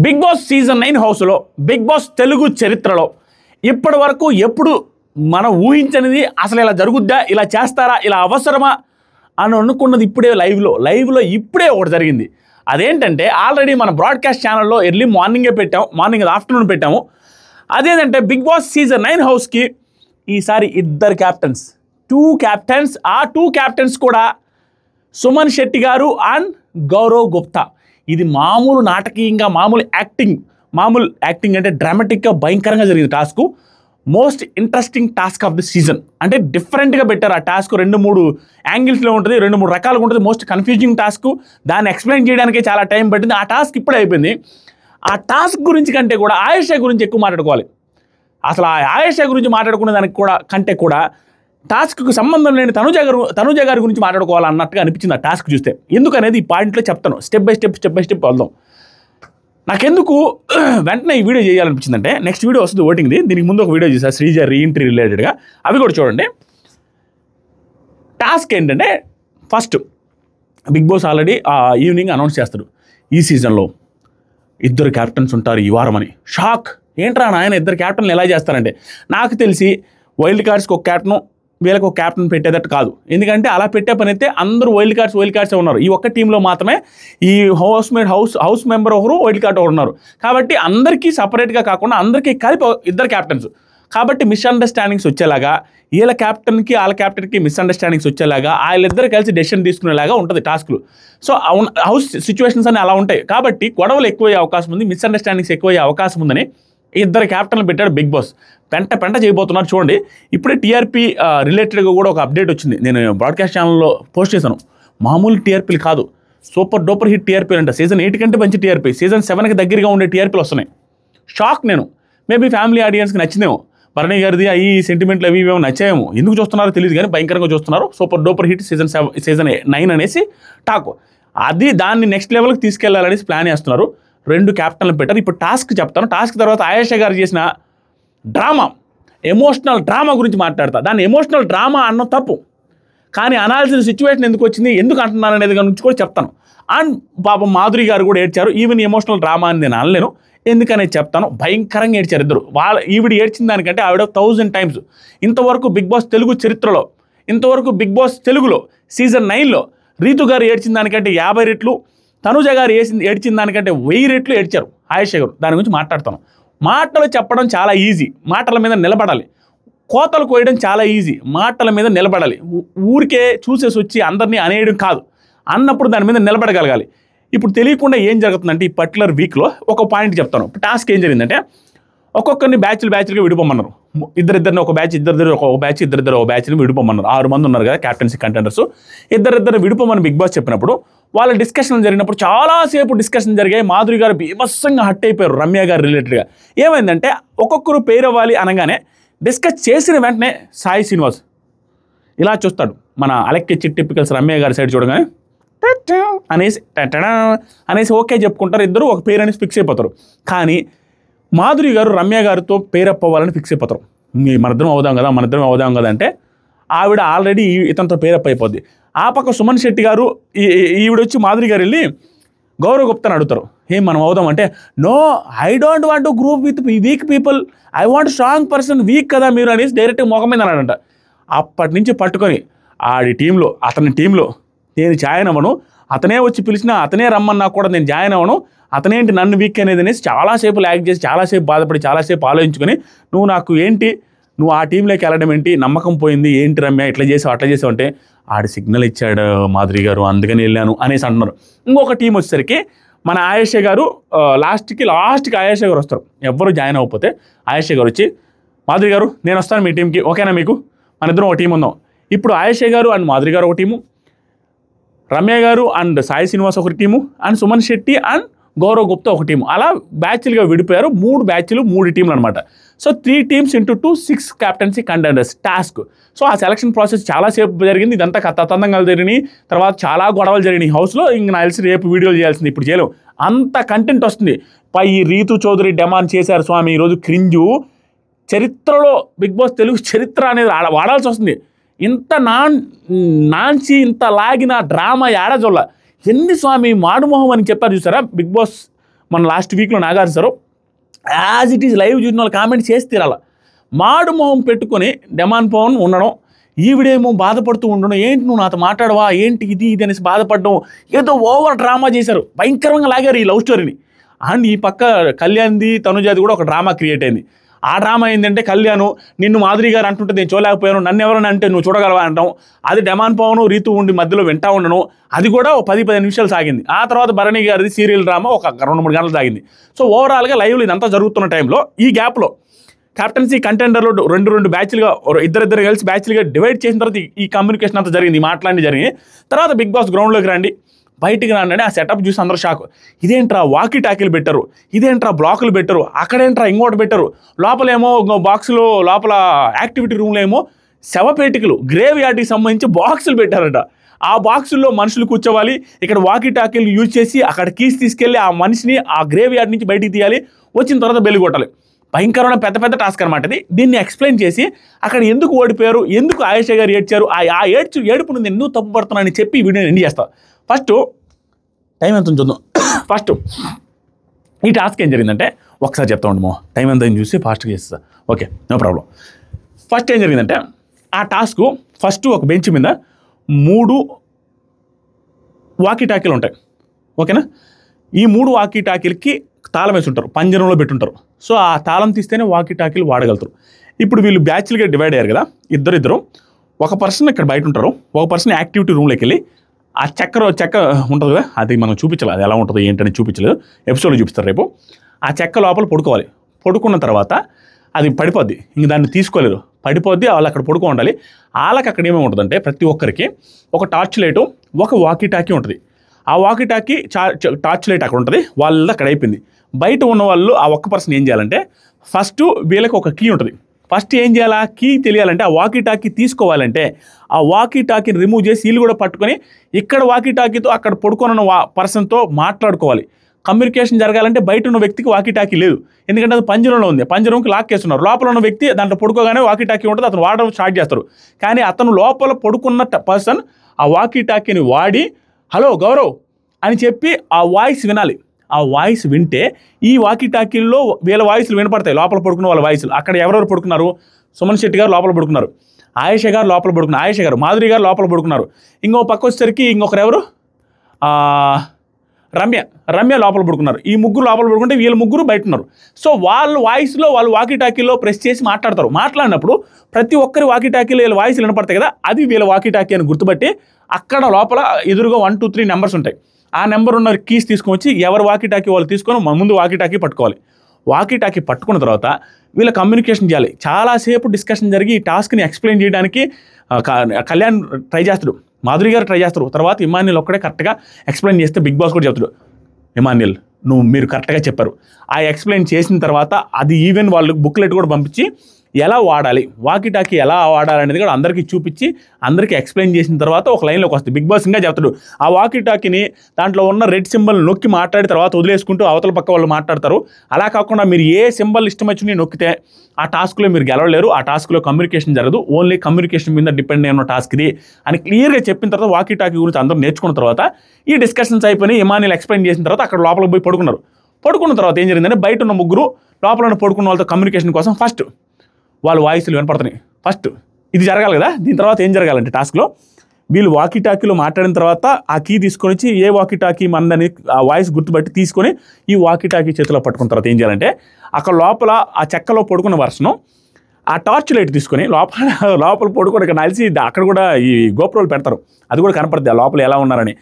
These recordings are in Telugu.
బిగ్ బాస్ సీజన్ 9 హౌస్లో బిగ్ బాస్ తెలుగు చరిత్రలో ఇప్పటి వరకు ఎప్పుడు మనం ఊహించనిది అసలు ఇలా జరుగుద్దా, ఇలా చేస్తారా, ఇలా అవసరమా అని అనుకున్నది ఇప్పుడే లైవ్లో ఇప్పుడే ఒకటి జరిగింది. అదేంటంటే ఆల్రెడీ మన బ్రాడ్కాస్ట్ ఛానల్లో ఎర్లీ మార్నింగే పెట్టాము, మార్నింగ్ ఆఫ్టర్నూన్ పెట్టాము. అదేంటంటే బిగ్ బాస్ సీజన్ 9 హౌస్కి ఈసారి ఇద్దరు క్యాప్టెన్స్, 2 క్యాప్టెన్స్. ఆ 2 క్యాప్టెన్స్ కూడా సుమన్ శెట్టి గారు అండ్ గౌరవ్ గుప్తా. ఇది మామూలు నాటకీయంగా మామూలు యాక్టింగ్ అంటే డ్రామాటిక్గా భయంకరంగా జరిగింది task. Most interesting task of the season. అంటే డిఫరెంట్గా పెట్టారు ఆ టాస్క్. 2-3 యాంగిల్స్లో ఉంటుంది, 2-3 రకాలుగా ఉంటుంది. Most confusing task. దాన్ని ఎక్స్ప్లెయిన్ చేయడానికే చాలా టైం పట్టింది. ఆ టాస్క్ ఇప్పుడే అయిపోయింది. ఆ టాస్క్ గురించి కంటే కూడా ఆయేషా గురించి ఎక్కువ మాట్లాడుకోవాలి. అసలు ఆ ఆయేషా గురించి మాట్లాడుకునే దానికి కంటే కూడా టాస్క్కు సంబంధం లేని తనుజ గారి గురించి మాట్లాడుకోవాలన్నట్టుగా అనిపించింది ఆ టాస్క్ చూస్తే. ఎందుకనేది ఈ పాయింట్లో చెప్తాను. స్టెప్ బై స్టెప్ వెళ్దాం. నాకెందుకు వెంటనే ఈ వీడియో చేయాలనిపించిందంటే, నెక్స్ట్ వీడియో వస్తుంది ఓటింగ్ది. దీనికి ముందు ఒక వీడియో చేశాను శ్రీజ రీఎంట్రీ రిలేటెడ్గా, అవి కూడా చూడండి. టాస్క్ ఏంటంటే, first Bigg Boss already evening announce చేస్తాడు ఈ సీజన్లో 2 క్యాప్టెన్స్ ఉంటారు ఈ వారం అని. షాక్. ఏంట్రా నాయన 2 క్యాప్టెన్లు ఎలా చేస్తారంటే, నాకు తెలిసి వైల్డ్ కార్డ్స్కి ఒక క్యాప్టెన్, వీళ్ళకి ఒక క్యాప్టెన్ పెట్టేదట్టు కాదు. ఎందుకంటే అలా పెట్టే పని అయితే అందరూ వైల్డ్ కార్డ్సే ఉన్నారు. ఈ ఒక్క టీంలో మాత్రమే ఈ హౌస్ మెంబర్ ఒకరు, వైల్డ్ కార్డ్ ఒకరు ఉన్నారు. కాబట్టి అందరికీ సపరేట్గా కాకుండా అందరికీ కలిపి 2 క్యాప్టెన్స్. కాబట్టి మిస్అండర్స్టాండింగ్స్ వచ్చేలాగా, వీళ్ళ క్యాప్టెన్కి వాళ్ళ క్యాప్టెన్కి మిస్అండర్స్టాండింగ్స్ వచ్చేలాగా, వాళ్ళిద్దరు కలిసి డెసిషన్ తీసుకునేలాగా ఉంటుంది టాస్క్లు. సో హౌస్ సిచ్యువేషన్స్ అని అలా ఉంటాయి. కాబట్టి గొడవలు ఎక్కువయ్యే అవకాశం ఉంది, మిస్అండర్స్టాండింగ్స్ ఎక్కువయ్యే అవకాశం ఉందని 2 క్యాప్టెన్లు పెట్టాడు బిగ్ బాస్. పెంట చేయబోతున్నారు చూడండి. ఇప్పుడే టీఆర్పీ రిలేటెడ్గా కూడా ఒక అప్డేట్ వచ్చింది. నేను బ్రాడ్కాస్ట్ ఛానల్లో పోస్ట్ చేశాను. మామూలు టీఆర్పీలు కాదు, సూపర్ డూపర్ హిట్ టీఆర్పీలు అంట. సీజన్ 8 కంటే మంచి టీఆర్పీ, సీజన్ 7కి దగ్గరగా ఉండే టీఆర్పీలు వస్తున్నాయి. షాక్. నేను మేబీ ఫ్యామిలీ ఆడియన్స్కి నచ్చిందేమో, భరణి గారిది అవి సెంటిమెంట్లు అవి ఇవేమో నచ్చాయేమో. ఎందుకు చూస్తున్నారో తెలియదు కానీ భయంకరంగా చూస్తున్నారు. సూపర్ డూపర్ హిట్ సీజన్ 9 అనేసి టాక్. దాన్ని నెక్స్ట్ లెవెల్కి తీసుకెళ్లాలనేసి ప్లాన్ చేస్తున్నారు. 2 క్యాప్టెన్లు పెట్టారు. ఇప్పుడు టాస్క్ చెప్తాను. టాస్క్ తర్వాత ఆయేషా గారు చేసిన ఎమోషనల్ డ్రామా గురించి మాట్లాడతా. దాన్ని ఎమోషనల్ డ్రామా అన్న తప్పు, కానీ అనాల్సిన సిచ్యువేషన్ ఎందుకు వచ్చింది, ఎందుకు అంటున్నాను అనేది గురించి కూడా చెప్తాను. అండ్ పాపం మాధురి గారు కూడా ఏడ్చారు. ఈవెన్ ఎమోషనల్ డ్రామా అని నేను అనలేను, ఎందుకనేది చెప్తాను. భయంకరంగా ఏడ్చారు ఇద్దరు. ఈవిడ ఏడ్చిన దానికంటే ఆవిడ 1000 times. ఇంతవరకు బిగ్ బాస్ తెలుగు చరిత్రలో, ఇంతవరకు బిగ్ బాస్ తెలుగులో సీజన్ 9లో రీతు గారు ఏడ్చిన దానికంటే 50 రెట్లు, తనుజ గారు ఏడ్చిన దానికంటే 1000 రెట్లు ఏడ్చారు ఆయేషా గారు. దాని గురించి మాట్లాడతాను. మాటలు చెప్పడం చాలా ఈజీ, మాటల మీద నిలబడాలి. కోతలు కోయడం చాలా ఈజీ, మాటల మీద నిలబడాలి. ఊరికే చూసేసి వచ్చి అందరినీ అనేయడం కాదు, అన్నప్పుడు దాని మీద నిలబడగలగాలి. ఇప్పుడు తెలియకుండా ఏం జరుగుతుందంటే, ఈ పర్టికులర్ వీక్లో ఒక పాయింట్ చెప్తాను. టాస్క్ ఏం జరిగిందంటే, ఒక్కొక్కరిని బ్యాచ్లుగా విడిపోమన్నారు. ఇద్దరిని ఒక బ్యాచ్, ఇద్దరు ఒక బ్యాచ్ని విడిపోమన్నారు. 6 మంది ఉన్నారు కదా క్యాప్టెన్సీ కంటెండర్స్. ఇద్దరు విడిపోమని బిగ్ బాస్ చెప్పినప్పుడు వాళ్ళ డిస్కషన్ జరిగినప్పుడు చాలాసేపు డిస్కషన్ జరిగాయి. మాధురి గారు బీభత్సంగా హట్ అయిపోయారు రమ్య గారు రిలేటెడ్గా. ఏమైందంటే, ఒక్కొక్కరు పేరు అవ్వాలి అనగానే డిస్కస్ చేసిన వెంటనే సాయి శ్రీనివాస్ ఇలా చూస్తాడు. మన అలెక్కి టిపికల్స్ రమ్య గారి సైడ్ చూడగానే అనేసి ఓకే చెప్పుకుంటారు. ఇద్దరు ఒక పేరు అనేసి ఫిక్స్ అయిపోతారు. కానీ మాధురి గారు రమ్య గారితో పేరప్ అవ్వాలని ఫిక్స్ అయిపోతారు. మనిద్దరం అవుదాం కదా అంటే ఆవిడ ఆల్రెడీ ఇతనితో పేరప్ అయిపోద్ది. ఆ పక్క సుమన్ శెట్టి గారు ఈవిడొచ్చి మాధురి గారు వెళ్ళి గౌరవ్ గుప్తాని అడుగుతారు, ఏం మనం అవుదాం అంటే, no, I don't want to group with weak people, I want strong person, weak కదా మీరు అనేసి డైరెక్ట్గా మొఖం మీద అన్నాడంట. అప్పటి నుంచి పట్టుకొని అతని టీంలో నేను జాయిన్ అవ్వను, అతనే వచ్చి పిలిచినా, అతనే రమ్మన్నా కూడా నేను జాయిన్ అవ్వను, అతనేంటి నన్ను వీక్ అనేది అనేసి చాలాసేపు ల్యాగ్ చేసి, చాలాసేపు బాధపడి, చాలాసేపు ఆలోచించుకొని, నువ్వు ఆ టీంలోకి వెళ్ళడం ఏంటి, నమ్మకం పోయింది, ఏంటి రమ్య ఇట్లా చేసావు అట్లా చేసావు అంటే, ఆడి సిగ్నల్ ఇచ్చాడు మాధురి గారు, అందుకని వెళ్ళాను అనేసి అంటున్నారు. ఇంకొక టీం వచ్చేసరికి మన ఆయేషా గారు లాస్ట్కి ఆయేషా గారు వస్తారు. ఎవ్వరు జాయిన్ అవ్వకపోతే ఆయేషా గారు వచ్చి, మాధురి గారు నేను వస్తాను మీ టీంకి, ఓకేనా మీకు, మన ఇద్దరం ఒక టీం ఉందాం. ఇప్పుడు ఆయేషా గారు అండ్ మాధురి గారు ఒక టీము, రమ్య గారు అండ్ సాయి శ్రీనివాస్ ఒక team, and Suman Shetty and Gaurav Gupta ఒక టీము. అలా బ్యాచ్లుగా విడిపోయారు. 3 బ్యాచ్లు 3 టీంలు అనమాట. So 3 teams into 2, 6 captaincy contenders task. So ఆ సెలక్షన్ ప్రాసెస్ చాలాసేపు జరిగింది. ఇదంతా కథతందంగా జరిగినాయి. తర్వాత చాలా గొడవలు జరిగినాయి హౌస్లో. ఇంక నాకు తెలిసి రేపు వీడియోలు చేయాల్సింది, ఇప్పుడు చేయలేం, అంత కంటెంట్ వస్తుంది. ఈ రీతు చౌదరి డిమాండ్ చేశారు స్వామి ఈరోజు క్రింజు. చరిత్రలో బిగ్ బాస్ తెలుగు చరిత్ర అనేది వాడాల్సి వస్తుంది. ఇంత నాన్సి ఇంత లాగిన డ్రామా ఏడాజొల్ల ఎన్ని స్వామి మాడుమోహం అని చెప్పారు చూసారా బిగ్ బాస్ మన లాస్ట్ వీక్లో Nagarjuna sir as it is live చూసిన వాళ్ళు కామెంట్ చేసి తీరాల. మాడు మొహం పెట్టుకొని డెమాన్ పవన్ ఉండడం, ఈవిడేమో బాధపడుతూ ఉండడం, ఏంటి నువ్వు నాతో మాట్లాడవా, ఏంటి ఇది ఇది అనేసి బాధపడడం, ఏదో ఓవర్ డ్రామా చేశారు, భయంకరంగా లాగారు ఈ లవ్ స్టోరీని. అండ్ ఈ పక్క కళ్యాణ్ది తనుజాది కూడా ఒక డ్రామా క్రియేట్ అయింది. ఆ డ్రామా ఏంటంటే కళ్యాణ్ నిన్ను మాధురి గారు అంటుంటే నేను చూడలేకపోయాను, నన్ను ఎవరైనా అంటే నువ్వు చూడగలవా అంటాం. అది డెమాన్ పవన్ రీతు ఉండి మధ్యలో వింటా ఉండను, అది కూడా ఒక 10-15 నిమిషాలు సాగింది. ఆ తర్వాత భరణి గారిది సీరియల్ డ్రామా ఒక 2-3 గంటలు సాగింది. సో ఓవరాల్గా లైవ్లో ఇదంతా జరుగుతున్న టైంలో ఈ గ్యాప్లో కెప్టెన్సీ కంటెండర్లో 2 బ్యాచ్లుగా ఇద్దరు కలిసి బ్యాచ్లుగా డివైడ్ చేసిన తర్వాత ఈ కమ్యూనికేషన్ అంతా జరిగింది, మాట్లాడి జరిగింది. తర్వాత బిగ్ బాస్ గ్రౌండ్లోకి రండి, బయటికి రాండి, ఆ సెటప్ చూసి అందరూ షాక్. ఇదేంట్రా వాకీ టాకీలు పెట్టరు, ఇదేంట్రా బ్లాకులు పెట్టరు, అక్కడేంట్రా ఇంకోటి పెట్టరు, లోపలేమో బాక్సులో లోపల యాక్టివిటీ రూమ్లో ఏమో శవపేటికలు గ్రేవ్ యార్డ్కి సంబంధించి బాక్సులు పెట్టారట. ఆ బాక్సుల్లో మనుషులు కూర్చోవాలి, ఇక్కడ వాకీ టాకీలు యూజ్ చేసి అక్కడ కీస్ తీసుకెళ్ళి ఆ మనిషిని ఆ గ్రేవ్ యార్డ్ నుంచి బయటికి తీయాలి, వచ్చిన తర్వాత బెల్లి కొట్టాలి. భయంకరమైన పెద్ద టాస్క్ అనమాట ఇది. దీన్ని ఎక్స్ప్లెయిన్ చేసి అక్కడ ఎందుకు ఓడిపోయారు, ఎందుకు ఆయేషా గారు ఏడ్చారు, ఆ ఏడుపు నుండి ఎందుకు తప్పు పడుతున్నానని చెప్పి ఈ వీడియోని ఎండ్ చేస్తా. ఫస్ట్ టైం ఎంత చూద్దాం. ఫస్ట్ ఈ టాస్క్ ఏం జరిగిందంటే ఒకసారి చెప్తా ఉండమో, టైం ఎంత చూసి ఫాస్ట్గా చేస్తా. Okay, no problem. ఫస్ట్ ఏం జరిగిందంటే ఆ టాస్క్ ఫస్ట్ ఒక బెంచ్ మీద 3 వాకీ టాకీలు ఉంటాయి. ఓకేనా, ఈ 3 వాకీ టాకీలకి తాళం వేసి ఉంటారు, పంజరంలో పెట్టుంటారు. సో ఆ తాళం తీస్తేనే వాకీ టాకీలు వాడగలుగుతారు. ఇప్పుడు వీళ్ళు బ్యాచ్లుగా డివైడ్ అయ్యారు కదా, ఇద్దరు ఒక పర్సన్ ఇక్కడ బయట ఉంటారు, ఒక పర్సన్ యాక్టివిటీ రూమ్లోకి వెళ్ళి ఆ చెక్క ఉంటుంది కదా, అది మనం చూపించాలి, అది ఎలా ఉంటుందో ఏంటని చూపించలేదు, ఎపిసోడ్లో చూపిస్తారు రేపు. ఆ చెక్క లోపల పడుకోవాలి, పడుకున్న తర్వాత అది పడిపోద్ది, ఇంక దాన్ని తీసుకోలేరు, పడిపోద్ది, వాళ్ళు అక్కడ పడుకో ఉండాలి. వాళ్ళకి అక్కడ ఏమేమి ఉంటుందంటే ప్రతి ఒక్కరికి ఒక టార్చ్ లైటు, ఒక వాకీ టాకీ ఉంటుంది. ఆ వాకీ టాకీ టార్చ్ లైట్ అక్కడ ఉంటుంది, వాళ్ళది అక్కడ అయిపోయింది. బయట ఉన్న వాళ్ళు ఆ ఒక్క పర్సన్ ఏం చేయాలంటే ఫస్ట్ వీళ్ళకి ఒక కీ ఉంటుంది. ఫస్ట్ ఏం చేయాలా, కీ తెలియాలంటే ఆ వాకీ టాకీ తీసుకోవాలంటే ఆ వాకీ టాకీని రిమూవ్ చేసి వీళ్ళు కూడా పట్టుకొని ఇక్కడ వాకీ టాకీతో అక్కడ పడుకున్న పర్సన్తో మాట్లాడుకోవాలి. కమ్యూనికేషన్ జరగాలంటే బయట ఉన్న వ్యక్తికి వాకీ టాకీ లేదు, ఎందుకంటే అది పంజరంలో ఉంది, పంజరంకి లాక్ చేస్తున్నారు. లోపల ఉన్న వ్యక్తి దాంట్లో పడుకోగానే వాకీ టాకీ ఉంటుంది, అతను వాడడం స్టార్ట్ చేస్తారు. కానీ అతను లోపల పడుకున్న పర్సన్ ఆ వాకీ టాకీని వాడి హలో గౌరవ్ అని చెప్పి ఆ వాయిస్ వినాలి. ఆ వాయిస్ వింటే ఈ వాకీ టాకీల్లో వీళ్ళ వాయిస్లు వినపడతాయి, లోపల పడుకున్న వాళ్ళ వాయిస్లు. అక్కడ ఎవరెవరు పడుకున్నారు, సుమన్ శెట్టి గారు లోపల పడుకున్నారు, ఆయేషా గారు లోపల పడుకున్నారు, ఆయేషా గారు మాధురి గారు లోపల పడుకున్నారు. ఇంకో పక్క వచ్చేసరికి ఇంకొకరు ఎవరు, రమ్య లోపల పడుకున్నారు. ఈ ముగ్గురు లోపల పడుకుంటే వీళ్ళ ముగ్గురు బయట ఉన్నారు. సో వాళ్ళ వాయిస్లో వాళ్ళు వాకీ టాకీలో ప్రెస్ చేసి మాట్లాడతారు. మాట్లాడినప్పుడు ప్రతి ఒక్కరి వాకీ టాకీలో వీళ్ళ వాయిస్లు వినపడతాయి కదా, అది వీళ్ళ వాకీ టాకీ అని గుర్తుపట్టి అక్కడ లోపల ఎదురుగా 1, 2, 3 నెంబర్స్ ఉంటాయి. ఆ నెంబర్ ఉన్న కీస్ తీసుకొని వచ్చి ఎవరు వాకీ టాకీ వాళ్ళు తీసుకొని ముందు వాకీ టాకీ పట్టుకోవాలి. వాకీ టాకీ పట్టుకున్న తర్వాత వీళ్ళ కమ్యూనికేషన్ చేయాలి. చాలాసేపు డిస్కషన్ జరిగి ఈ టాస్క్ని ఎక్స్ప్లెయిన్ చేయడానికి కళ్యాణ్ ట్రై చేస్తాడు, మాధురి గారు ట్రై చేస్తారు. తర్వాత ఇమాన్యుల్ ఒక్కడే కరెక్ట్గా ఎక్స్ప్లెయిన్ చేస్తే బిగ్ బాస్ కూడా చెప్తాడు, ఇమాన్యుల్ మీరు కరెక్ట్గా చెప్పారు. ఆ ఎక్స్ప్లెయిన్ చేసిన తర్వాత అది ఈవెన్ వాళ్ళు బుక్లెట్ కూడా పంపించి ఎలా వాడాలి, వాకీ టాకీ ఎలా వాడాలి అనేది కూడా అందరికీ చూపించి అందరికీ ఎక్స్ప్లెయిన్ చేసిన తర్వాత ఒక లైన్లోకి వస్తుంది. బిగ్ బాస్ ఇంకా చెప్తాడు ఆ వాకీ టాకీని దాంట్లో ఉన్న రెడ్ సింబల్ నొక్కి మాట్లాడిన తర్వాత వదిలేసుకుంటూ అవతల పక్క వాళ్ళు మాట్లాడతారు. అలా కాకుండా మీరు ఏ సింబల్ ఇష్టం వచ్చి నొక్కితే ఆ టాస్క్లో మీరు గెలవలేరు, ఆ టాస్క్లో కమ్యూనికేషన్ జరగదు, ఓన్లీ కమ్యూనికేషన్ మీద డిపెండ్ అయిన టాస్క్ ఇది అని క్లియర్గా చెప్పిన తర్వాత వాకీ టాకీ గురించి అందరూ నేర్చుకున్న తర్వాత ఈ డిస్కషన్స్ అయిపోయి ఇమాన్యుల్ ఎక్స్ప్లెయిన్ చేసిన తర్వాత అక్కడ లోపలికి పోయి పడుకున్నారు. పడుకున్న తర్వాత ఏం జరిగిందంటే బయట ఉన్న ముగ్గురు లోపల పడుకున్న వాళ్ళతో కమ్యూనికేషన్ కోసం ఫస్ట్ వాళ్ళ వాయిస్లు వినపడుతున్నాయి. ఫస్ట్ ఇది జరగాలి కదా, దీని తర్వాత ఏం జరగాలంటే టాస్క్లో వీళ్ళు వాకీ టాకీలో మాట్లాడిన తర్వాత ఆ కీ తీసుకొని వచ్చి ఏ వాకీ టాకీ మందని ఆ వాయిస్ గుర్తుపట్టి తీసుకొని ఈ వాకీ టాకీ చేతిలో పట్టుకున్న తర్వాత ఏం చేయాలంటే అక్కడ లోపల ఆ చెక్కలో పడుకున్న వర్షను ఆ టార్చ్ లైట్ తీసుకొని లోపల పడుకొని ఇక్కడ నలిసి అక్కడ కూడా ఈ గోపురాలు పెడతారు, అది కూడా కనపడుతుంది ఆ లోపల ఎలా ఉన్నారని.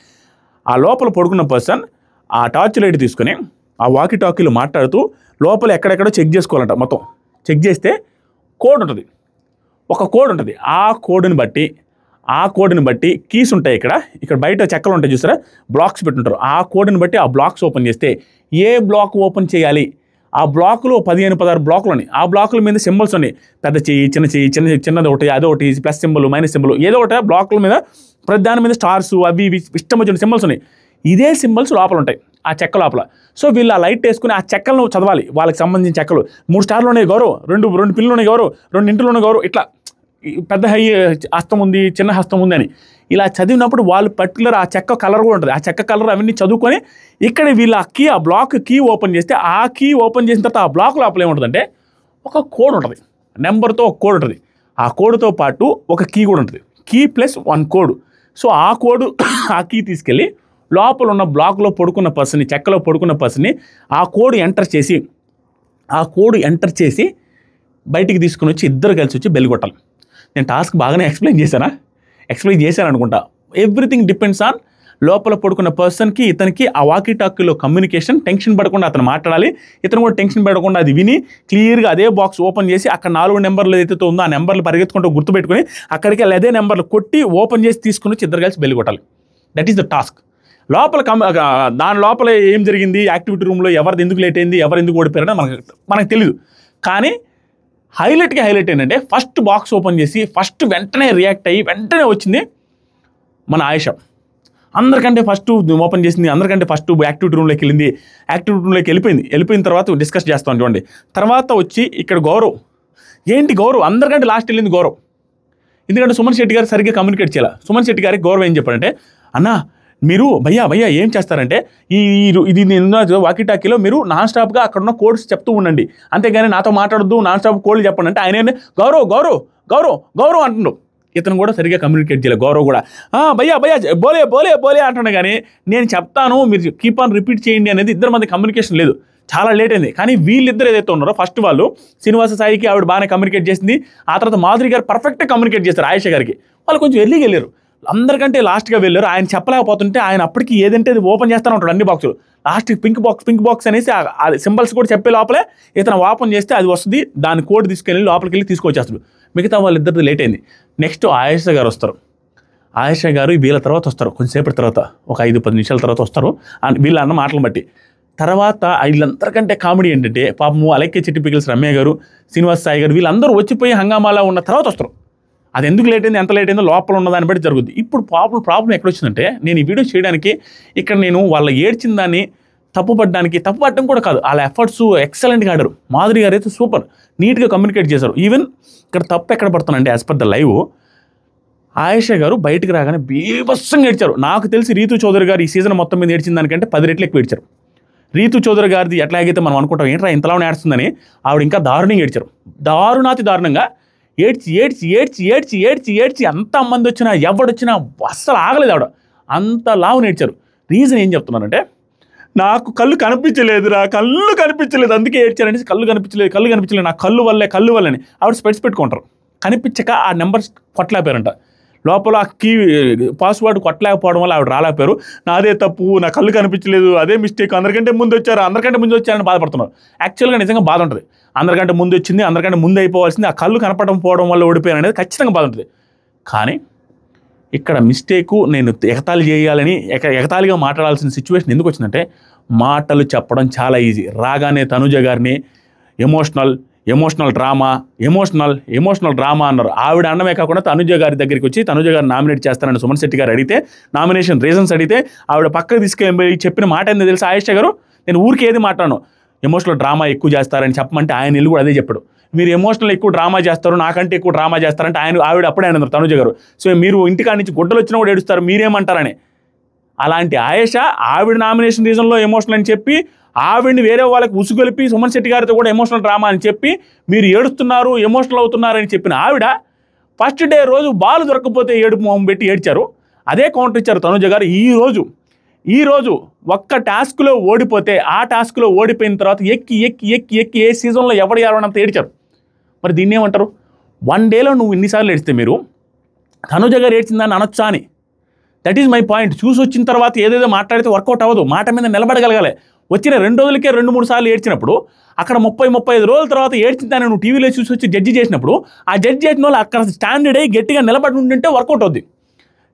ఆ లోపల పడుకున్న పర్సన్ ఆ టార్చ్ లైట్ తీసుకొని ఆ వాకీ టాకీలో మాట్లాడుతూ లోపల ఎక్కడెక్కడో చెక్ చేసుకోవాలంట. మొత్తం చెక్ చేస్తే కోడ్ ఉంటుంది, ఒక కోడ్ ఉంటుంది. ఆ కోడ్ని బట్టి కీస్ ఉంటాయి. ఇక్కడ బయట చెక్కలు ఉంటాయి చూసారా, బ్లాక్స్ పెట్టుంటారు. ఆ కోడ్ని బట్టి ఆ బ్లాక్స్ ఓపెన్ చేస్తే ఏ బ్లాక్ ఓపెన్ చేయాలి, ఆ బ్లాకులు 15-16 బ్లాకులు ఉన్నాయి. ఆ బ్లాకుల మీద సింబల్స్ ఉన్నాయి, పెద్ద చెయ్యి, చిన్నది ఒకటి, అదొకటి, ప్లస్ సింబల్, మైనస్ సింబల్, ఏదో ఒకటి బ్లాకుల మీద ప్రతి దాని మీద స్టార్స్ అవి ఇవి ఇష్టం వచ్చిన సింబల్స్ ఉన్నాయి. ఇదే సింబల్స్ లోపల ఉంటాయి ఆ చెక్క లోపల. సో వీళ్ళు ఆ లైట్ వేసుకుని ఆ చెక్కలను చదవాలి, వాళ్ళకి సంబంధించిన చెక్కలు. 3 స్టార్లు ఉన్నాయి గౌరవ్, 2 పిల్లలు ఉన్నాయి గౌరవ్, 2 ఇంటిలో ఉన్నాయి గౌరవ్, ఇట్లా పెద్ద హస్తం ఉంది, చిన్న హస్తం ఉంది అని ఇలా చదివినప్పుడు వాళ్ళు పర్టికులర్ ఆ చెక్క కలర్ కూడా ఉంటుంది. ఆ చెక్క కలర్ అవన్నీ చదువుకొని ఇక్కడ వీళ్ళ ఆ బ్లాక్ కీ ఓపెన్ చేస్తే ఆ కీ ఓపెన్ చేసిన తర్వాత ఆ బ్లాక్ లోపల ఏముంటుందంటే ఒక కోడ్ ఉంటుంది, నెంబర్తో ఒక కోడ్ ఉంటుంది. ఆ కోడ్తో పాటు ఒక కీ కూడా ఉంటుంది, కీ ప్లస్ 1 కోడ్. సో ఆ కోడ్ ఆ కీ తీసుకెళ్ళి లోపల ఉన్న బ్లాక్లో పడుకున్న పర్సన్ని, చెక్కలో పడుకున్న పర్సన్ని ఆ కోడ్ ఎంటర్ చేసి బయటికి తీసుకుని వచ్చి ఇద్దరు కలిసి వచ్చి బెల్ కొట్టాలి. నేను టాస్క్ బాగానే ఎక్స్ప్లెయిన్ చేశాను అనుకుంటా. ఎవ్రీథింగ్ డిపెండ్స్ ఆన్ లోపల పడుకున్న పర్సన్కి ఇతనికి ఆ వాకీ టాకీలో కమ్యూనికేషన్. టెన్షన్ పడకుండా అతను మాట్లాడాలి, ఇతను కూడా టెన్షన్ పడకుండా అది విని క్లియర్గా అదే బాక్స్ ఓపెన్ చేసి అక్కడ 4 నెంబర్లు ఏదైతే ఉందో ఆ నెంబర్లు పరిగెత్తుకుంటూ గుర్తుపెట్టుకుని అక్కడికి అదే నెంబర్లు కొట్టి ఓపెన్ చేసి తీసుకుని వచ్చి ఇద్దరు కలిసి బెల్ కొట్టాలి. That is the task. లోపల దాని లోపల ఏం జరిగింది, యాక్టివిటీ రూమ్లో ఎవరిది ఎందుకు లేట్ అయింది, ఎవరు ఎందుకు ఓడిపోయారని మనకు తెలియదు. కానీ హైలైట్ ఏంటంటే ఫస్ట్ బాక్స్ ఓపెన్ చేసి ఫస్ట్ వెంటనే రియాక్ట్ అయ్యి వెంటనే వచ్చింది మన ఆయేష. అందరికంటే ఫస్ట్ ఓపెన్ చేసింది, అందరికంటే ఫస్ట్ యాక్టివిటీ రూమ్లోకి వెళ్ళింది. యాక్టివిటీ రూమ్లోకి వెళ్ళిపోయిన తర్వాత డిస్కస్ చేస్తాం చూడండి. తర్వాత వచ్చి ఇక్కడ గౌరవ్ అందరికంటే లాస్ట్ వెళ్ళింది గౌరవ్. ఎందుకంటే సుమన్ శెట్టి గారు సరిగ్గా కమ్యూనికేట్ చేయాలి. సుమన్ శెట్టి గారికి గౌరవ్ ఏం చెప్పాడంటే, అన్నా మీరు భయ్యా ఏం చేస్తారంటే ఇది వాకీ టాకీలో మీరు నాన్ స్టాప్గా అక్కడ ఉన్న కోడ్స్ చెప్తూ ఉండండి, అంతేగాని నాతో మాట్లాడద్దు, నాన్ స్టాప్ కోడ్లు చెప్పండి అంటే ఆయన గౌరవ్ అంటుండు. ఇతను కూడా సరిగ్గా కమ్యూనికేట్ చేయలేదు. గౌరవ్ కూడా భయ్యా బోలే అంటున్నా, కానీ నేను చెప్తాను మీరు కీప్ ఆన్ రిపీట్ చేయండి అనేది ఇద్దరి మధ్య కమ్యూనికేషన్ లేదు. చాలా లేట్ అయింది. కానీ వీళ్ళిద్దరు ఏదైతే ఉన్నారో ఫస్ట్ వాళ్ళు శ్రీనివాస సాయికి ఆవిడ బాగానే కమ్యూనికేట్ చేసింది, ఆ తర్వాత మాధురి గారు పర్ఫెక్ట్గా కమ్యూనికేట్ చేస్తారు ఆయేష గారికి. వాళ్ళు కొంచెం ఎర్లీగా వెళ్ళారు, అందరికంటే లాస్ట్గా వెళ్ళారు. ఆయన చెప్పలేకపోతుంటే ఆయన అప్పటికి ఏదంటే అది ఓపెన్ చేస్తూనే ఉంటాడు అన్ని బాక్సులు. లాస్ట్ పింక్ బాక్స్ అనేసి ఆ సింబల్స్ కూడా చెప్పే లోపలే ఇతను ఓపెన్ చేస్తే అది వస్తుంది, దాని కోడ్ తీసుకెళ్ళి లోపలికి వెళ్ళి తీసుకొచ్చేస్తాడు. మిగతా వాళ్ళిద్దరిది లేట్ అయింది. నెక్స్ట్ ఆయేష గారు వస్తారు. ఆయేష గారు వీళ్ళ తర్వాత వస్తారు, కొంచెంసేపటి తర్వాత ఒక 5-10 నిమిషాల తర్వాత వస్తారు వీళ్ళ అన్న మాటలు బట్టి. తర్వాత వీళ్ళందరికంటే కామెడీ ఏంటంటే పాపము అలెక్కే చిట్టి పికిల్స్ రమ్య గారు, శ్రీనివాస్ సాయి గారు వీళ్ళందరూ వచ్చిపోయి హంగామాలా ఉన్న తర్వాత వస్తారు. అది ఎందుకు లేట్ అయింది, ఎంత లేట్ అయిందో లోపల ఉన్నదాన్ని బట్టి జరుగుద్ది. ఇప్పుడు ప్రాబ్లం ఎక్కడ వచ్చిందంటే, నేను ఈ వీడియో చేయడానికి ఇక్కడ నేను వాళ్ళ ఏడ్చిన దాన్ని తప్పుపడడం కూడా కాదు, వాళ్ళ ఎఫర్ట్స్ ఎక్సలెంట్గా ఆడారు. మాధురి గారు అయితే సూపర్ నీట్గా కమ్యూనికేట్ చేశారు. ఈవెన్ ఇక్కడ తప్పు ఎక్కడ పడుతుందంటే as per the live Ayesha గారు బయటకు రాగానే బీభత్సంగా ఏడ్చారు. నాకు తెలిసి రీతు చౌదరి గారు ఈ సీజన్ మొత్తం మీద ఏడ్చిన దానికంటే 10 రెట్లు ఎక్కువ ఏడ్చారు. రీతు చౌదరి గారిది ఎట్లాగైతే మనం అనుకుంటాం ఏంట్రా ఇంతలానే ఏడుస్తుందని, ఆవిడ ఇంకా దారుణంగా ఏడ్చారు. దారుణంగా ఏడ్చి ఎంతమంది వచ్చినా ఎవడొచ్చినా అస్సలు ఆగలేదు ఆవిడ, అంత లావు నేర్చారు. రీజన్ ఏం చెప్తున్నారంటే, నాకు కళ్ళు కనిపించలేదు అందుకే ఏడ్చారనేసి కళ్ళు కనిపించలేదు నా కళ్ళు వల్లని ఆవిడ స్పెట్స్ పెట్టుకుంటారు. కనిపించక ఆ నెంబర్స్ కొట్టలేకపోయారంట. లోపల ఆ కీ పాస్వర్డ్ కొట్టలేకపోవడం వల్ల ఆవిడ రాలేకపోయారు. నాదే తప్పు, నా కళ్ళు కనిపించలేదు, అదే మిస్టేక్, అందరికంటే ముందు వచ్చారని బాధపడుతున్నారు. యాక్చువల్గా నిజంగా బాధ ఉంటుంది. అందరికంటే ముందు వచ్చింది, అందరికంటే ముందు అయిపోవాల్సింది, ఆ కళ్ళు కనపడకపోవడం వల్ల ఓడిపోయాను అనేది ఖచ్చితంగా బాధ ఉంటుంది. కానీ ఇక్కడ మిస్టేకు నేను ఎగతాళిగా మాట్లాడాల్సిన సిచ్యువేషన్ ఎందుకు వచ్చిందంటే, మాటలు చెప్పడం చాలా ఈజీ. రాగానే తనుజ గారిని ఎమోషనల్ డ్రామా అన్నారు. ఆవిడ అన్నమే కాకుండా తనుజ గారి దగ్గరికి వచ్చి తనుజ గారు నామినేట్ చేస్తారని సుమన్ శెట్టి గారు అడిగితే, నామినేషన్ రీజన్స్ అడిగితే ఆవిడ పక్కకు తీసుకెళ్ళి చెప్పిన మాట ఏందో తెలుసు ఆయేష గారు, నేను ఊరికి ఏది మాట్లాడను, ఎమోషనల్ డ్రామా ఎక్కువ చేస్తారని చెప్పమంటే ఆయన ఇల్లు కూడా అదే చెప్పాడు. మీరు ఎమోషనల్ ఎక్కువ డ్రామా చేస్తారు, నాకంటే ఎక్కువ డ్రామా చేస్తారంటే ఆవిడ అప్పుడే అన్నారు తనుజ గారు. సో మీరు ఇంటికాడి నుంచి గుడ్డలు వచ్చినా కూడా ఏడుస్తారు, మీరేమంటారని. అలాంటి ఆయేష ఆవిడ నామినేషన్ రీజన్లో ఎమోషనల్ అని చెప్పి ఆవిడ్ని వేరే వాళ్ళకి ఉసుగొలిపి సుమన్ శెట్టి గారితో కూడా ఎమోషనల్ డ్రామా అని చెప్పి మీరు ఏడుస్తున్నారు, ఎమోషనల్ అవుతున్నారని చెప్పిన ఆవిడ ఫస్ట్ డే రోజు బాల్ దొరకకపోతే ఏడుపు మొహం పెట్టి ఏడ్చారు. అదే కౌంటర్ ఇచ్చారు తనుజ గారు. ఈరోజు ఒక్క టాస్క్లో ఓడిపోతే ఆ టాస్క్లో ఓడిపోయిన తర్వాత ఎక్కి ఏ సీజన్లో ఎవడు ఏడవనంత ఏడ్చారు. మరి దీన్ని ఏమంటారు? 1 డేలో నువ్వు ఇన్నిసార్లు ఏడిస్తే మీరు తనుజ గారు ఏడ్చిందని అనొచ్చా అని. That is my point. చూసి వచ్చిన తర్వాత ఏదేదో మాట్లాడితే వర్కౌట్ అవ్వదు, మాట మీద నిలబడగలగాలి. వచ్చిన 2 రోజులకే 2-3 సార్లు ఏడ్చినప్పుడు అక్కడ 30-35 రోజుల తర్వాత ఏడ్చిందని నువ్వు టీవీలో చూసి వచ్చి జడ్జి చేసినప్పుడు ఆ జడ్జి చేసిన వాళ్ళు అక్కడ స్టాండర్డ్ అయ్యి గట్టిగా నిలబడి ఉంటుంటే వర్కౌట్ అవుద్ది.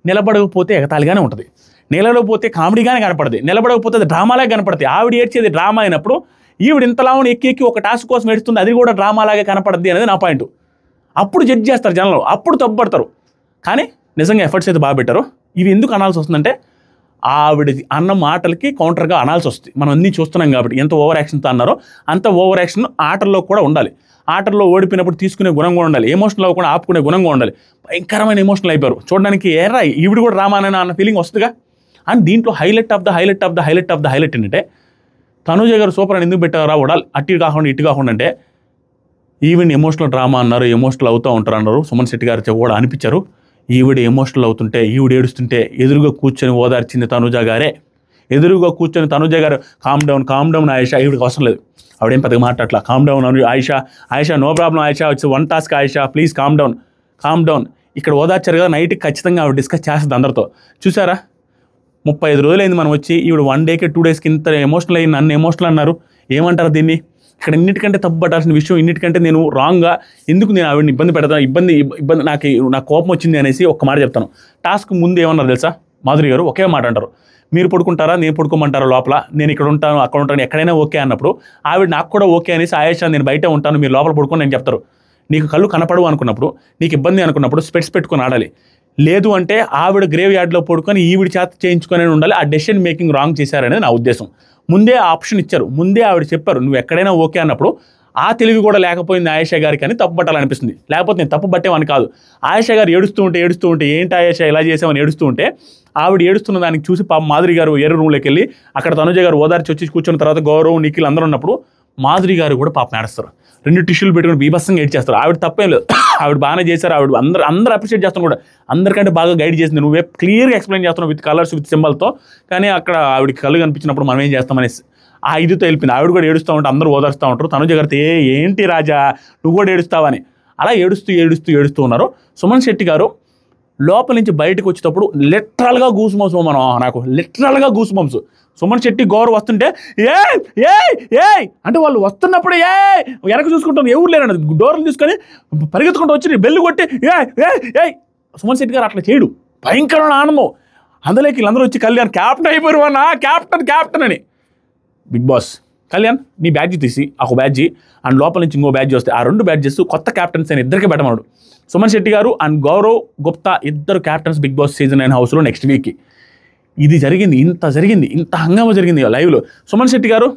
నిలబడకపోతే ఎగతాళిగానే ఉంటుంది, నిలబడకపోతే కామెడీగానే కనపడుతుంది, నిలబడకపోతే అది డ్రామాలాగా కనపడుతుంది. ఆవిడ ఏడ్చేది డ్రామా అయినప్పుడు ఈవిడ ఇంతలాగా ఎక్కి ఒక టాస్క్ కోసం ఏడుస్తుంది, అది కూడా డ్రామాలాగా కనపడుద్ది అనేది నా పాయింట్. అప్పుడు జడ్జి చేస్తారు జనంలో, అప్పుడు తప్పుపడతారు. కానీ నిజంగా ఎఫర్ట్స్ అయితే బాగా పెట్టారు. ఇవి ఎందుకు అనాల్సి వస్తుందంటే, ఆవిడ అన్న మాటలకి కౌంటర్గా అనాల్సి వస్తుంది. మనం అన్నీ చూస్తున్నాం కాబట్టి ఎంత ఓవర్ యాక్షన్తో అన్నారో అంత ఓవర్ యాక్షన్ ఆటల్లో కూడా ఉండాలి. ఆటల్లో ఓడిపోయినప్పుడు తీసుకునే గుణంగా ఉండాలి, ఎమోషనల్ అవ్వకుండా ఆపుకునే గుణంగా ఉండాలి. భయంకరమైన ఎమోషనల్ అయిపోయారు చూడడానికి. ఏరా ఈవిడ కూడా రామానైనా అన్న ఫీలింగ్ వస్తుందిగా. అండ్ దీంట్లో హైలైట్ ఏంటంటే తనూజ గారు సూపర్ అని ఎందుకు పెట్టారా కూడా అటు కాకుండా ఇటు కాకుండా అంటే ఈవెన్ ఎమోషనల్ డ్రామా అన్నారు, ఎమోషనల్ అవుతూ ఉంటారు అన్నారు. సుమన్ శెట్టి గారు కూడా అనిపించారు. ఈవిడ ఎమోషనల్ అవుతుంటే, ఈవిడ ఏడుస్తుంటే ఎదురుగా కూర్చొని ఓదార్చింది తనూజ గారే. ఎదురుగా కూర్చొని తనూజ గారు కామ్ డౌన్ ఆయిషా, ఈవిడికి అవసరం లేదు, ఆవిడేం పెద్దగా మాట్లాడట్లా. Calm down Ayesha no problem Ayesha, వచ్చి one task Ayesha please calm down. ఇక్కడ ఓదార్చారు కదా, నైట్కి ఖచ్చితంగా ఆవిడ డిస్కస్ చేస్తుంది అందరితో. చూసారా 35 రోజులైంది మనం వచ్చి, ఈవిడ 1 డేకి 2 డేస్కి ఇంత ఎమోషనల్ అయింది, అన్ని ఎమోషనల్ అన్నారు. ఏమంటారు దీన్ని? ఇక్కడ ఇన్నిటికంటే తప్పు పట్టాల్సిన విషయం, ఇన్నిటికంటే నేను రాంగ్గా ఎందుకు నేను ఆవిడని ఇబ్బంది పెడతాను, ఇబ్బంది నాకు కోపం వచ్చింది అనేసి ఒక్క మాట చెప్తాను. టాస్క్ ముందు ఏమన్నారు తెలుసా మాధురి గారు? ఒకే మాట అంటారు, మీరు పడుకుంటారా నేను పడుకోమంటారా లోపల, నేను ఇక్కడ ఉంటాను అక్కడ ఉంటాను ఎక్కడైనా ఓకే అన్నప్పుడు ఆవిడ నాకు కూడా ఓకే అనేసి ఆయేషా నేను బయట ఉంటాను మీరు లోపల పడుకొని నేను చెప్తారు. నీకు కళ్ళు కనపడవు అనుకున్నప్పుడు, నీకు ఇబ్బంది అనుకున్నప్పుడు స్పెట్స్ పెట్టుకొని ఆడాలి. లేదు అంటే ఆవిడ గ్రేవ్ యార్డ్లో పడుకొని ఈవిడ చేత చేయించుకొని ఉండాలి. ఆ డెసిషన్ మేకింగ్ రాంగ్ చేశారనేది నా ఉద్దేశం. ముందే ఆప్షన్ ఇచ్చారు, ముందే ఆవిడ చెప్పారు నువ్వు ఎక్కడైనా ఓకే అన్నప్పుడు. ఆ తెలివి కూడా లేకపోయింది ఆయేషా గారికి అని తప్పు పట్టాలనిపిస్తుంది. లేకపోతే నేను తప్పు పట్టేవని కాదు. ఆయేషా గారు ఏడుస్తూ ఉంటే ఏంటి ఆయేషా ఇలా చేసామని ఏడుస్తూ ఉంటే ఆవిడ ఏడుస్తున్న దానికి చూసి పాప మాధురి గారు వేరే రూమ్లోకి వెళ్ళి అక్కడ తనుజ గారు ఓదార్చి వచ్చి కూర్చున్న తర్వాత గౌరవ్ నిఖిల్ అందరూ ఉన్నప్పుడు మాధురి గారు కూడా పాప ఏడుస్తారు. 2 టిష్యూలు పెట్టుకుని బీభత్సంగా ఏడ్చేస్తారు. ఆవిడ తప్పేం లేదు, ఆవిడ బాగానే చేశారు. ఆవిడ అందరూ అప్రిషియేట్ చేస్తాను కూడా, అందరికంటే బాగా గైడ్ చేసింది. నువ్వే క్లియర్గా ఎక్స్ప్లెయిన్ చేస్తున్నావు విత్ కలర్స్ విత్ సింబల్తో. కానీ అక్కడ ఆవిడకి కళ్ళు కనిపించినప్పుడు మనం ఏం చేస్తామనేసి ఆ ఇదితో వెళ్ళిపోయింది. ఆవిడ కూడా ఏడుస్తూ ఉంటే అందరూ ఓదారుస్తూ ఉంటారు. తనుజ గారితో ఏంటి రాజా నువ్వు కూడా ఏడుస్తావని అలా ఏడుస్తూ ఉన్నారు. సుమన్ శెట్టి గారు లోపల నుంచి బయటకు వచ్చేటప్పుడు లిటరల్గా గూస్ బంప్స్ నాకు లిటరల్గా గూస్ బంప్స్. సుమన్ శెట్టి గౌరవ్ వస్తుంటే ఏ అంటే వాళ్ళు వస్తున్నప్పుడు వెనక చూసుకుంటాను ఎవరు లేరండి, డోర్లు తీసుకొని పరిగెత్తుకుంటూ వచ్చి బెల్లు కొట్టి ఏ సుమన్ శెట్టి గారు అట్లా చేయడు. భయంకరమైన ఆనందం. అందులోకి వీళ్ళందరూ వచ్చి కళ్యాణ్ క్యాప్టెన్ అయిపోయారు అన్న, క్యాప్టెన్ అని. బిగ్ బాస్ కళ్యాణ్ నీ బ్యాడ్జ్ తీసి ఒక బ్యాడ్జి అండ్ లోపల నుంచి ఇంకో బ్యాడ్జ్ వస్తే ఆ 2 బ్యాడ్జెస్ కొత్త క్యాప్టెన్స్ అని ఇద్దరికి పెట్టమన్నాడు. సుమన్ శెట్టి గారు అండ్ గౌరవ్ గుప్తా ఇద్దరు క్యాప్టెన్స్ బిగ్ బాస్ సీజన్ 9 హౌస్లో నెక్స్ట్ వీక్కి. ఇది జరిగింది, ఇంత హంగామా జరిగింది లైవ్లో. సుమన్ శెట్టి గారు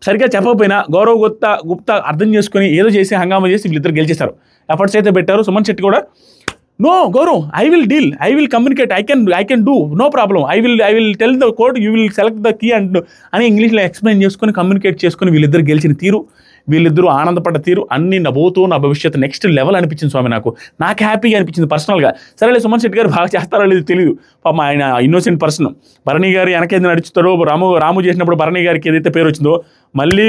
సరిగ్గా చెప్పకపోయినా గౌరవ్ గుప్తా అర్థం చేసుకుని ఏదో చేసి హంగామా చేసి వీళ్ళిద్దరు గెలిచేశారు. ఎఫర్ట్స్ అయితే పెట్టారు. సుమన్ శెట్టి కూడా no Gaurav I will deal, I will communicate, I can do no problem, I will tell the code, you will select the key and అని ఇంగ్లీష్లో ఎక్స్ప్లెయిన్ చేసుకొని కమ్యూనికేట్ చేసుకొని వీళ్ళిద్దరు గెలిచిన తీరు, వీళ్ళిద్దరూ ఆనందపడ్డ తీరు అన్నీ నవ్వుతూ నా భవిష్యత్తు నెక్స్ట్ లెవెల్ అనిపించింది స్వామి. నాకు హ్యాపీగా అనిపించింది పర్సనల్గా. సరేలే సుమన్ శెట్టి గారు బాగా చేస్తారో లేదు తెలియదు, పాపం ఆయన ఇన్నోసెంట్ పర్సన్. భరణి గారు వెనకేది నడుచుతారో, రాము చేసినప్పుడు భరణి గారికి ఏదైతే పేరు వచ్చిందో మళ్ళీ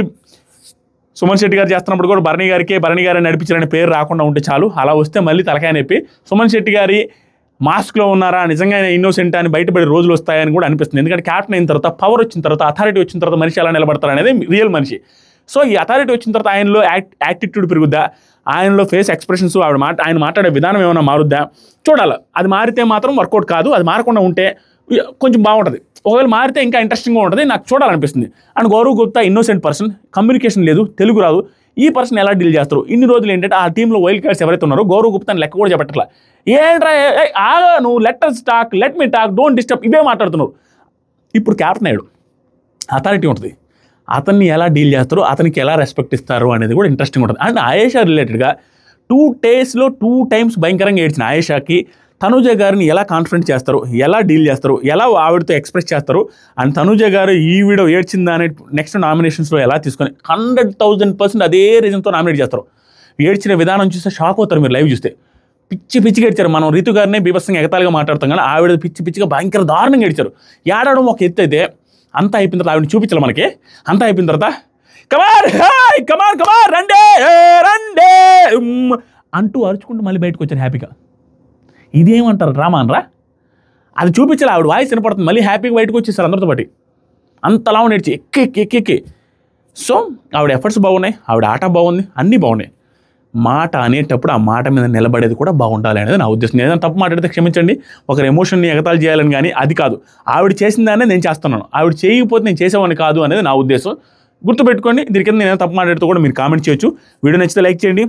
సుమన్ శెట్టి గారు చేస్తున్నప్పుడు కూడా భరణి గారిని నడిపించారనే పేరు రాకుండా ఉంటే చాలు. అలా వస్తే మళ్ళీ తలకాయ నొప్పి. సుమన్ శెట్టి గారి మాస్క్లో ఉన్నారా నిజంగా ఇన్నోసెంట్ అని బయటపడే రోజులు వస్తాయని కూడా అనిపిస్తుంది. ఎందుకంటే క్యాప్టెన్ అయిన తర్వాత, పవర్ వచ్చిన తర్వాత, అథారిటీ వచ్చిన తర్వాత మనిషి ఎలా నిలబడతారు అనేది రియల్ మనిషి. సో ఈ అథారిటీ వచ్చిన తర్వాత ఆయనలో యాటిట్యూడ్ పెరుగుద్దా, ఆయనలో ఫేస్ ఎక్స్ప్రెషన్స్, ఆయన మాట్లాడే విధానం ఏమైనా మారుద్దా చూడాలి. అది మారితే మాత్రం వర్కౌట్ కాదు, అది మారకుండా ఉంటే కొంచెం బాగుంటుంది. ఒకవేళ మారితే ఇంకా ఇంట్రెస్టింగ్గా ఉంటుంది, నాకు చూడాలనిపిస్తుంది. And Gaurav Gupta innocent person, communication లేదు, తెలుగు రాదు. ఈ పర్సన్ ఎలా డీల్ చేస్తారు? ఇన్ని రోజులు ఏంటంటే ఆ టీంలో వైల్డ్ కార్డ్స్ ఎవరైతే ఉన్నారో గౌరవ్ గుప్తాని లెక్క కూడా చెప్పట్లా. ఏంట్రా నువ్వు let me talk, don't disturb, ఇవే మాట్లాడుతున్నారు. ఇప్పుడు క్యాప్టెన్ అయ్యాడు, అథారిటీ ఉంటుంది. అతన్ని ఎలా డీల్ చేస్తారు, అతనికి ఎలా రెస్పెక్ట్ ఇస్తారు అనేది కూడా ఇంట్రెస్టింగ్ ఉంటుంది. అండ్ ఆయేషా రిలేటెడ్గా 2 డేస్లో 2 టైమ్స్ భయంకరంగా ఏడ్చిన ఆయేషాకి తనుజ గారిని ఎలా కాన్ఫిడెంట్ చేస్తారు, ఎలా డీల్ చేస్తారు, ఎలా ఆవిడతో ఎక్స్ప్రెస్ చేస్తారు, అండ్ తనుజ గారు ఈ వీడియో ఏడ్చిందా అనే నెక్స్ట్ నామినేషన్స్లో ఎలా తీసుకొని 100,000% అదే రీజన్తో నామినేట్ చేస్తారు. ఏడ్చిన విధానం చూస్తే షాక్ అవుతారు మీరు లైవ్ చూస్తే. పిచ్చిగా ఏడ్చారు. మనం రీతు గారిని బీభత్సంగా ఎగతాళిగా మాట్లాడతాం కానీ ఆవిడ పిచ్చిగా భయంకర దారుణంగా ఏడ్చారు. ఏడవడం ఒక ఎత్తు అయితే అంతా అయిపోయిన తర్వాత ఆవిడని చూపించాలి మనకి. అంతా అయిపోయిన తర్వాత కమార్ రండే అంటూ అరుచుకుంటూ మళ్ళీ బయటకు వచ్చారు హ్యాపీగా. ఇదేమంటారు డ్రామా అనరా? అది చూపించాలి. ఆవిడ వాయిస్ వినపడుతుంది, మళ్ళీ హ్యాపీగా బయటకు వచ్చేసారు అందరితో పాటు. అంతలా నేర్చి ఎక్కి. సో ఆవిడ ఎఫర్ట్స్ బాగున్నాయి, ఆవిడ ఆట బాగుంది, అన్నీ బాగున్నాయి. మాట అనేటప్పుడు ఆ మాట మీద నిలబడేది కూడా బాగుండాలి అనేది నా ఉద్దేశం. ఏదైనా తప్పు మాట్లాడితే క్షమించండి, ఒకరి ఎమోషన్ని ఎగతాళి చేయాలని కానీ అది కాదు. ఆవిడ చేసిన దాన్నే నేను చేస్తున్నాను, ఆవిడ చేయకపోతే నేను చేసేవాడిని కాదు అనేది నా ఉద్దేశం. గుర్తుపెట్టుకోండి. దీని కింద నేను తప్పు మాట్లాడుతూ కూడా మీరు కామెంట్ చేయొచ్చు. వీడియో నచ్చితే లైక్ చేయండి.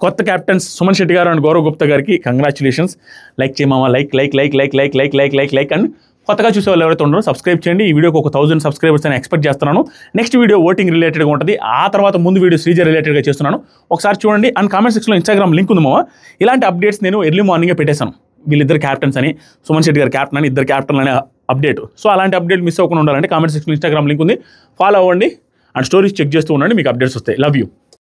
కొత్త క్యాప్టెన్స్ సుమన్ శెట్టి గారు అండ్ గౌరవ్ గుప్తా గారికి కంగ్రాచులేషన్స్. లైక్ చేయమా, లైక్ అండ్ కొత్తగా చూసే వాళ్ళు ఎవరైతే ఉన్నారో సబ్స్క్రైబ్ చేయండి. ఈ వీడియోకి ఒక 1000 సబ్స్క్రైబర్స్ అని ఎక్స్పెక్ట్ చేస్తున్నాను. నెక్స్ట్ వీడియో ఓటింగ్ రిలేటెడ్గా ఉంటుంది. ఆ తర్వాత ముందు వీడియో శ్రీజ రిలేటెడ్గా చేస్తున్నాను. ఒకసారి చూడండి. అండ్ కామెంట్ సెక్షన్లో ఇన్స్టాగ్రామ్ లింక్ ఉంది మామ. ఇలాంటి అప్డేట్స్ నేను ఎర్లీ మార్నింగే పెట్టేశాను. వీళ్ళిద్దరు క్యాప్టెన్స్ అని, సుమన్ శెట్టి గారు క్యాప్టెన్ అని, ఇద్దరు క్యాప్టెన్ అనే అప్డేట్. సో అలాంటి అప్డేట్ మిస్ అవ్వకుండా ఉండాలంటే కామెంట్ సెక్షన్లో ఇన్స్టాగ్రామ్ లింక్ ఉంది, ఫాలో అవ్వండి. అండ్ స్టోరీస్ చెక్ చేస్తూ ఉండండి, మీకు అప్డేట్స్ వస్తాయి. Love you.